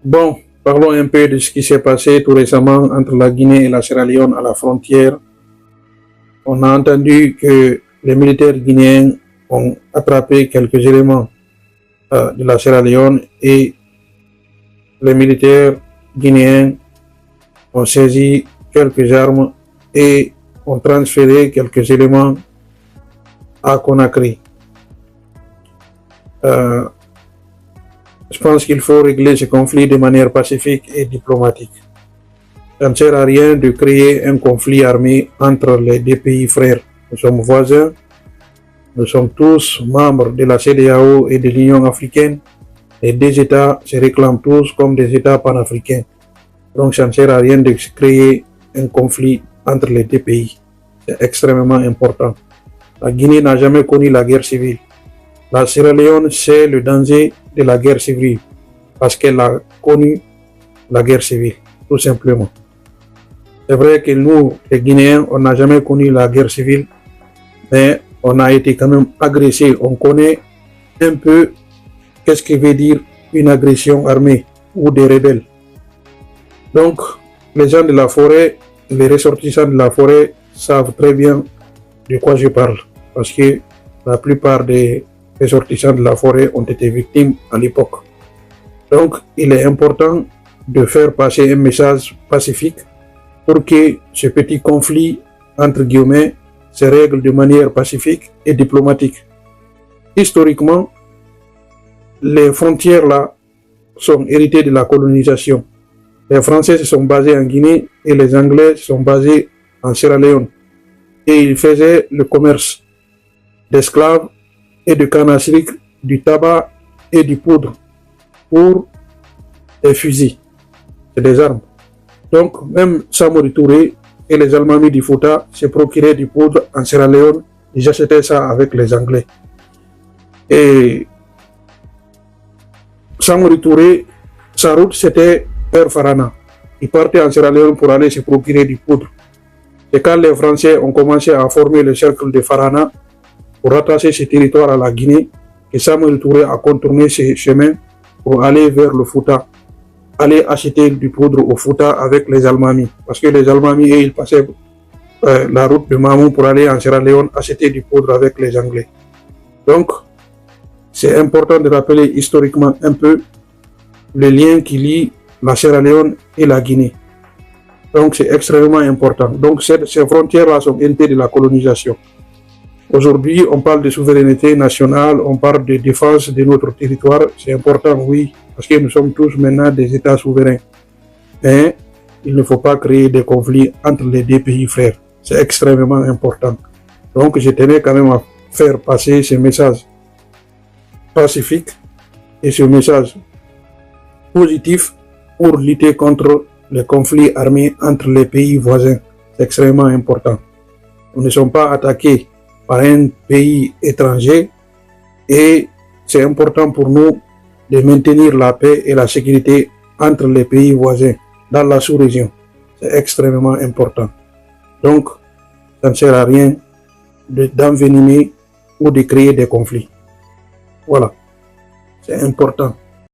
Bon, parlons un peu de ce qui s'est passé tout récemment entre la Guinée et la Sierra Leone à la frontière. On a entendu que les militaires guinéens ont attrapé quelques éléments de la Sierra Leone et les militaires guinéens ont saisi quelques armes et ont transféré quelques éléments à Conakry. Je pense qu'il faut régler ce conflit de manière pacifique et diplomatique. Ça ne sert à rien de créer un conflit armé entre les deux pays frères. Nous sommes voisins, nous sommes tous membres de la CEDEAO et de l'Union africaine. Les deux États se réclament tous comme des États panafricains. Donc ça ne sert à rien de créer un conflit entre les deux pays. C'est extrêmement important. La Guinée n'a jamais connu la guerre civile. La Sierra Leone sait le danger de la guerre civile parce qu'elle a connu la guerre civile, tout simplement. C'est vrai que nous, les Guinéens, on n'a jamais connu la guerre civile, mais on a été quand même agressés. On connaît un peu qu'est-ce que veut dire une agression armée ou des rebelles. Donc, les gens de la forêt, les ressortissants de la forêt savent très bien de quoi je parle, parce que la plupart des ressortissants de la forêt ont été victimes à l'époque. Donc, il est important de faire passer un message pacifique pour que ce petit conflit, entre guillemets, se règle de manière pacifique et diplomatique. Historiquement, les frontières là sont héritées de la colonisation. Les Français se sont basés en Guinée et les Anglais se sont basés en Sierra Leone. Et ils faisaient le commerce d'esclaves et de canne à sucre, du tabac et du poudre pour des fusils. C'est des armes. Donc, même Samori Touré et les Almamis du Fouta se procuraient du poudre en Sierra Leone. Ils achetaient ça avec les Anglais. Et Samori Touré, sa route, c'était vers Farana. Il partait en Sierra Leone pour aller se procurer du poudre. Et quand les Français ont commencé à former le cercle de Farana pour rattacher ce territoire à la Guinée, et Samori Touré a contourné ce chemin pour aller vers le Fouta, aller acheter du poudre au Fouta avec les Almamis. Parce que les Almamis, ils passaient la route de Mamou pour aller en Sierra Leone acheter du poudre avec les Anglais. Donc, c'est important de rappeler historiquement un peu le lien qui lie la Sierra Leone et la Guinée. Donc, c'est extrêmement important. Donc, ces frontières-là sont héritées de la colonisation. Aujourd'hui, on parle de souveraineté nationale, on parle de défense de notre territoire. C'est important, oui, parce que nous sommes tous maintenant des États souverains. Mais il ne faut pas créer des conflits entre les deux pays frères. C'est extrêmement important. Donc, je tenais quand même à faire passer ce message pacifique et ce message positif pour lutter contre les conflits armés entre les pays voisins. C'est extrêmement important. Nous ne sommes pas attaqués par un pays étranger et c'est important pour nous de maintenir la paix et la sécurité entre les pays voisins dans la sous-région. C'est extrêmement important. Donc, ça ne sert à rien d'envenimer ou de créer des conflits. Voilà, c'est important.